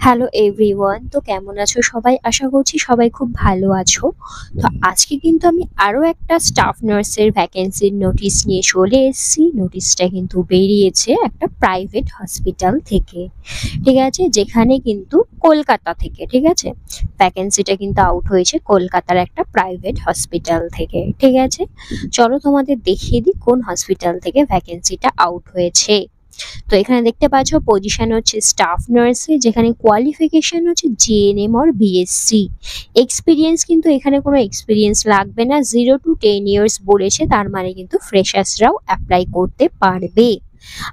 Hello everyone, তো কেমন আছো সবাই? আশা করছি সবাই খুব ভালো আছো। তো আজকে কিন্তু আমি আরো একটা স্টাফ নার্সের ভ্যাকেন্সির নোটিশ নিয়ে চলে এসেছি। নোটিশটা কিন্তু বেরিয়েছে একটা প্রাইভেট হসপিটাল থেকে, ঠিক আছে, যেখানে কিন্তু কলকাতা থেকে, ঠিক আছে। ভ্যাকেন্সিটা কিন্তু আউট হয়েছে কলকাতার একটা প্রাইভেট হসপিটাল থেকে, ঠিক আছে। চলো তোমাদের দেখিয়ে দিই কোন হসপিটাল থেকে ভ্যাকেন্সিটা আউট হয়েছে। তো এখানে দেখতে পাচ্ছ পজিশন হচ্ছে স্টাফ নার্সে, যেখানে কোয়ালিফিকেশন হচ্ছে জিএনএম আর বিএসসি। এক্সপিরিয়েন্স কিন্তু এখানে কোনো এক্সপিরিয়েন্স লাগবে না, 0 to 10 years বলেছে, তার মানে কিন্তু ফ্রেশার্সরাও অ্যাপ্লাই করতে পারবে।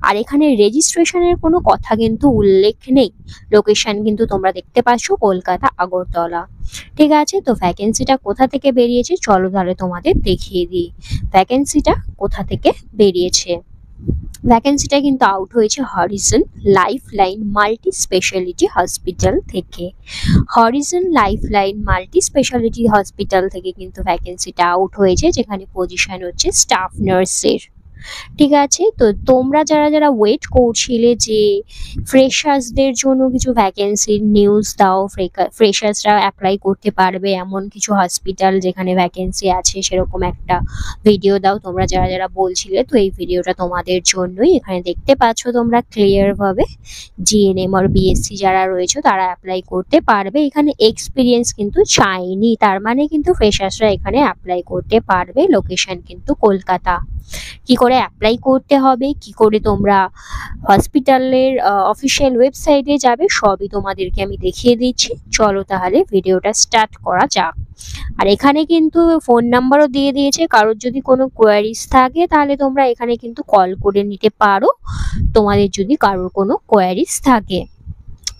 আর এখানে রেজিস্ট্রেশনের কোনো কথা কিন্তু উল্লেখ নেই। লোকেশন কিন্তু তোমরা দেখতে পাচ্ছ কলকাতা আগরতলা, ঠিক আছে। তো ভ্যাকেন্সিটা কোথা থেকে বেরিয়েছে চলো তাহলে তোমাদের দেখিয়ে দিই ভ্যাকেন্সিটা কোথা থেকে বেরিয়েছে। ভ্যাকেন্সিটা কিন্তু আউট হয়েছে Horizon Lifeline multi speciality hospital থেকে। Horizon Lifeline multi speciality hospital থেকে কিন্তু ভ্যাকেন্সিটা আউট হয়েছে, যেখানে পজিশন হচ্ছে স্টাফ নার্সের, ঠিক আছে। তো তোমরা যারা যারা ওয়েট করছিলে যে ফ্রেশার্সদের জন্য কিছু ভ্যাকেন্সির নিউজ দাও, ফ্রেশার্সরা অ্যাপ্লাই করতে পারবে এমন কিছু হসপিটাল যেখানে ভ্যাকেন্সি আছে, সেরকম একটা ভিডিও দাও, তোমরা যারা যারা বলছিলে, তো এই ভিডিওটা তোমাদের জন্যই। এখানে দেখতে পাচ্ছ তোমরা ক্লিয়ার ভাবে জিএনএম আর বিএসসি যারা রয়েছে তারা অ্যাপ্লাই করতে পারবে। এখানে এক্সপিরিয়েন্স কিন্তু চাইনি, তার মানে কিন্তু ফ্রেশার্সরা এখানে অ্যাপ্লাই করতে পারবে। লোকেশন কিন্তু কলকাতা। কি করে অ্যাপ্লাই করতে হবে, কি করে তোমরা হসপিটালের অফিসিয়াল ওয়েবসাইটে যাবে, সবই তোমাদেরকে আমি দেখিয়ে দিচ্ছি। চলো তাহলে ভিডিওটা স্টার্ট করা যাক। আর এখানে কিন্তু ফোন নাম্বারও দিয়ে দিয়েছে, কারোর যদি কোনো কোয়ারিজ থাকে তাহলে তোমরা এখানে কিন্তু কল করে নিতে পারো। তোমাদের যদি কারোর কোনো কোয়ারিজ থাকে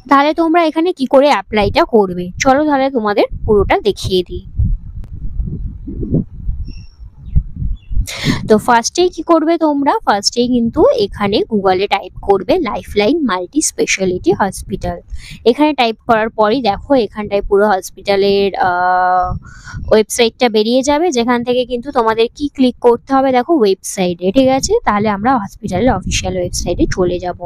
তাহলে তোমরা এখানে কি করে অ্যাপ্লাইটা করবে চলো তাহলে তোমাদের পুরোটা দেখিয়ে দিই। তো ফার্স্টেই কি করবে তোমরা, ফার্স্টেই কিন্তু এখানে গুগলে টাইপ করবে লাইফলাইন মাল্টি স্পেশালিটি হসপিটাল। এখানে টাইপ করার পরই দেখো এখানটায় পুরো হসপিটালের ওয়েবসাইটটা বেরিয়ে যাবে, যেখান থেকে কিন্তু তোমাদের কি ক্লিক করতে হবে দেখো ওয়েবসাইটে, ঠিক আছে। তাহলে আমরা হসপিটালের অফিসিয়াল ওয়েবসাইটে চলে যাব।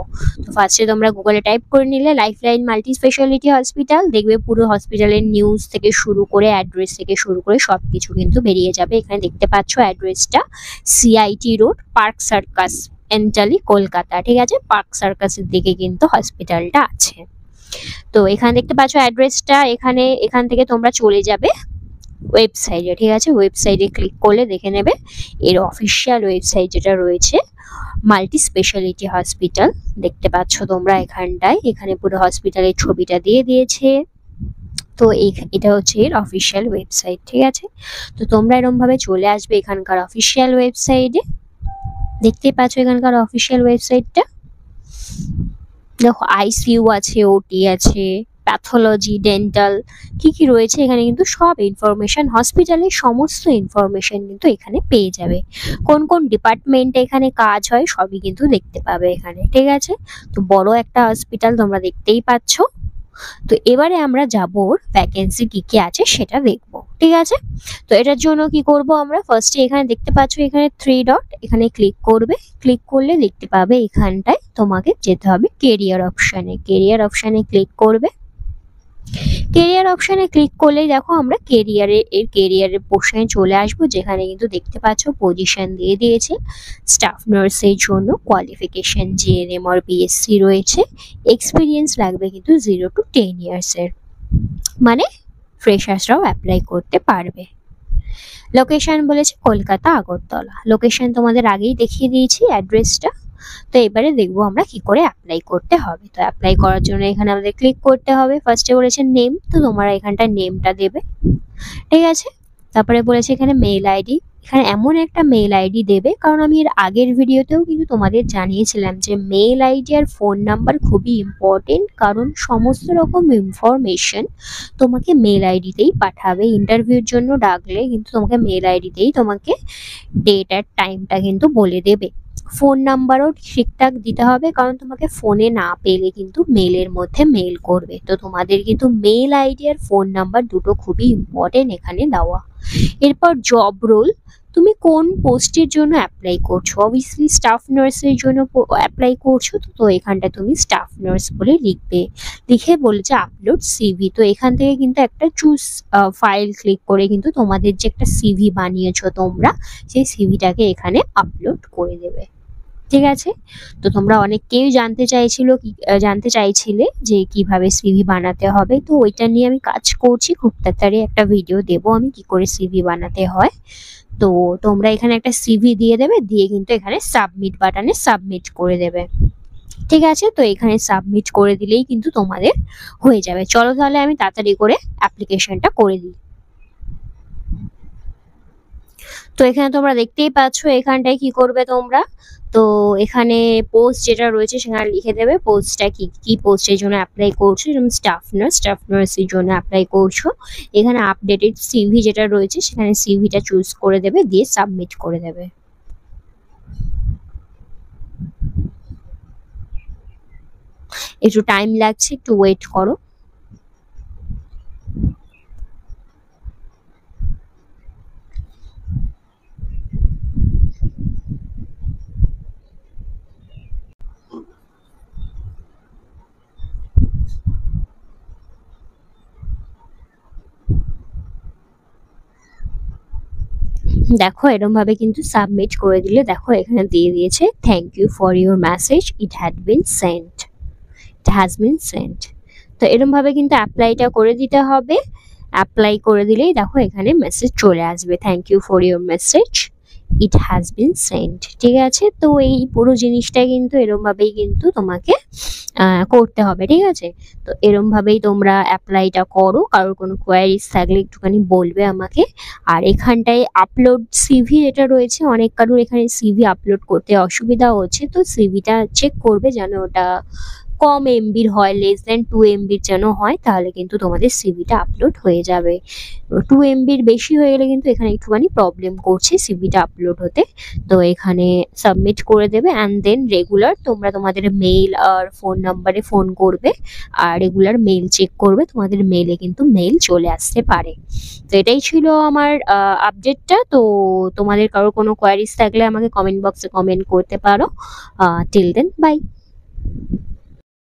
তো ফার্স্টে তোমরা গুগলে টাইপ করে নিলে লাইফলাইন মাল্টি স্পেশালিটি হসপিটাল, দেখবে পুরো হসপিটালের নিউজ থেকে শুরু করে অ্যাড্রেস থেকে শুরু করে সবকিছু কিন্তু বেরিয়ে যাবে। এখানে দেখতে পাচ্ছ অ্যাড্রেসটা CIT road, park circus, Entally, Kolkata, ঠিক আছে। পার্ক সার্কাসের দিকে কিন্তু হসপিটালটা আছে। তো এখানে দেখতে পাচ্ছ অ্যাড্রেসটা, এখান থেকে তোমরা চলে যাবে ওয়েবসাইটে, ঠিক আছে। ওয়েবসাইটে ক্লিক করলে দেখে নেবে এর অফিসিয়াল ওয়েবসাইট যেটা রয়েছে মাল্টি স্পেশালিটি হসপিটাল, দেখতে পাচ্ছ তোমরা এখানটায়। এখানে পুরো হসপিটালের ছবিটা দিয়ে দিয়েছে। তো এটা হচ্ছে এর অফিসিয়াল ওয়েবসাইট, ঠিক আছে। তো তোমরা এরকম ভাবে চলে আসবে এখানকার অফিসিয়াল ওয়েবসাইটে। দেখতে পাচ্ছ এখানকার অফিসিয়াল ওয়েবসাইটটা, দেখো আইসিইউ আছে, ওটি আছে, প্যাথোলজি, ডেন্টাল, কি কি রয়েছে এখানে কিন্তু সব ইনফরমেশন, হসপিটালের সমস্ত ইনফরমেশন কিন্তু এখানে পেয়ে যাবে। কোন কোন ডিপার্টমেন্টে এখানে কাজ হয় সবই কিন্তু দেখতে পাবে এখানে, ঠিক আছে। তো বড় একটা হসপিটাল তোমরা দেখতেই পাচ্ছ। তো এবারে আমরা যাব ভ্যাকেন্সি কি কি আছে সেটা দেখব, ঠিক আছে। তো এটার জন্য কি করব আমরা, ফার্স্টে এখানে দেখতে পাচ্ছ এখানে 3 ডট, এখানে ক্লিক করবে। ক্লিক করলে দেখতে পাবে এখানটায় তোমাকে যেতে হবে কেরিয়ার অপশানে। কেরিয়ার অপশানে ক্লিক করবে। কেরিয়ার অপশানে ক্লিক করলেই দেখো আমরা কেরিয়ারের পোর্শনে চলে আসবো, যেখানে কিন্তু দেখতে পাচ্ছ পজিশন দিয়ে দিয়েছে স্টাফ নার্সের জন্য। কোয়ালিফিকেশন জিএনএম আর বিএসসি রয়েছে। এক্সপিরিয়েন্স লাগবে কিন্তু 0 to 10 years এর, মানে ফ্রেশার্সরাও অ্যাপ্লাই করতে পারবে। লোকেশন বলেছে কলকাতা আগরতলা। লোকেশন তোমাদের আগেই দেখিয়ে দিয়েছি অ্যাড্রেসটা। তো এবারে দেখবো আমরা কি করে অ্যাপ্লাই করতে হবে। তো অ্যাপ্লাই করার জন্য এখানে আমাদের ক্লিক করতে হবে। ফার্স্টে বলেছে নেম, তো তোমরা এখানটা নেমটা দেবে, ঠিক আছে। তারপরে বলেছে এখানে মেল আইডি, এখানে এমন একটা মেল আইডি দেবে, কারণ আমি এর আগের ভিডিওতেও কিন্তু তোমাদের জানিয়েছিলাম যে মেল আইডি আর ফোন নাম্বার খুবই ইম্পর্টেন্ট, কারণ সমস্ত রকম ইনফরমেশন তোমাকে মেল আইডিতেই পাঠাবে। ইন্টারভিউর জন্য ডাকলে কিন্তু তোমাকে মেল আইডিতেই তোমাকে ডেট আর টাইমটা কিন্তু বলে দেবে। ফোন নাম্বারও ঠিকঠাক দিতে হবে, কারণ তোমাকে ফোনে না পেলে কিন্তু মেলের মধ্যে মেল করবে। তো তোমাদের কিন্তু মেল আইডি আর ফোন নাম্বার দুটো খুবই ইম্পর্টেন্ট এখানে দেওয়া। এরপর জব রোল, তুমি কোন পোস্টের জন্য অ্যাপ্লাই করছো, অবভিয়াসলি স্টাফ নার্সের জন্য অ্যাপ্লাই করছো, তো এখানটা তুমি স্টাফ নার্স বলে লিখবে। দেখে বলেছে আপলোড সিভি। তো এখান থেকে কিন্তু একটা চুজ ফাইল ক্লিক করে কিন্তু তোমাদের যে একটা সিভি বানিয়েছো তোমরা, সেই সিভিটাকে এখানে আপলোড করে দেবে। ঠিক আছে? তো তোমরা অনেকেই জানতে চাইছিলে যে কিভাবে সিভি বানাতে হবে। তো ওইটা নিয়ে আমি কাজ করছি, খুব তাড়াতাড়ি একটা ভিডিও দেবো আমি কি করে সিভি বানাতে হয়। তো তোমরা এখানে একটা সিভি দিয়ে দেবে, দিয়ে কিন্তু এখানে সাবমিট বাটনে সাবমিট করে দেবে। ঠিক আছে? তো এখানে সাবমিট করে দিলেই কিন্তু তোমাদের হয়ে যাবে। চলো তাহলে আমি তাড়াতাড়ি করে অ্যাপ্লিকেশনটা করে দিই। তো এখানে তোমরা দেখতেই পাচ্ছ এখানটায় কি করবে তোমরা। তো এখানে পোস্ট যেটা রয়েছে সেখানে লিখে দেবে পোস্টটা কি পোস্টের জন্য অ্যাপ্লাই করছো। যেমন স্টাফ নার্সের জন্য অ্যাপ্লাই করছো। এখানে আপডেটেড সিভি যেটা রয়েছে সেখানে সিভিটা চুজ করে দেবে, দিয়ে সাবমিট করে দেবে। একটু টাইম লাগছে, একটু ওয়েট করো। দেখো এরকম ভাবে কিন্তু সাবমিট করে দিলে দেখো এখানে দিয়ে দিয়েছে thank you for your message, it has been sent. তো এরকম ভাবে কিন্তু অ্যাপ্লাইটা করে দিতে হবে। অ্যাপ্লাই করে দিলেই দেখো এখানে মেসেজ চলে আসবে, thank you for your message, it has been sent. ঠিক আছে? তো এই পুরো জিনিসটা কিন্তু এরকম ভাবেই কিন্তু তোমাকে করতে হবে। ঠিক আছে? তো এরকম ভাবেই তোমরা অ্যাপ্লাইটা করো। কারোর কোনো কোয়ারিজ থাকলে একটুখানি বলবে আমাকে। আর এখানটায় আপলোড সিভি যেটা রয়েছে, অনেক কারোর এখানে সিভি আপলোড করতে অসুবিধা হচ্ছে। তো সিভিটা চেক করবে যেন ওটা কম এমবির হয়, লেস দেন 2 এমবির যেন হয়, তাহলে কিন্তু তোমাদের সিভিটা আপলোড হয়ে যাবে। 2 এমবির বেশি হয়ে গেলে কিন্তু এখানে একটুখানি প্রবলেম করছে সিভিটা আপলোড হতে। তো এখানে সাবমিট করে দেবে অ্যান্ড দেন রেগুলার তোমরা তোমাদের মেইল আর ফোন নাম্বারে ফোন করবে, আর রেগুলার মেইল চেক করবে, তোমাদের মেইলে কিন্তু মেইল চলে আসতে পারে। তো এটাই ছিল আমার আপডেটটা। তো তোমাদের কারোর কোনো কোয়ারিজ থাকলে আমাকে কমেন্ট বক্সে কমেন্ট করতে পারো। Till then by.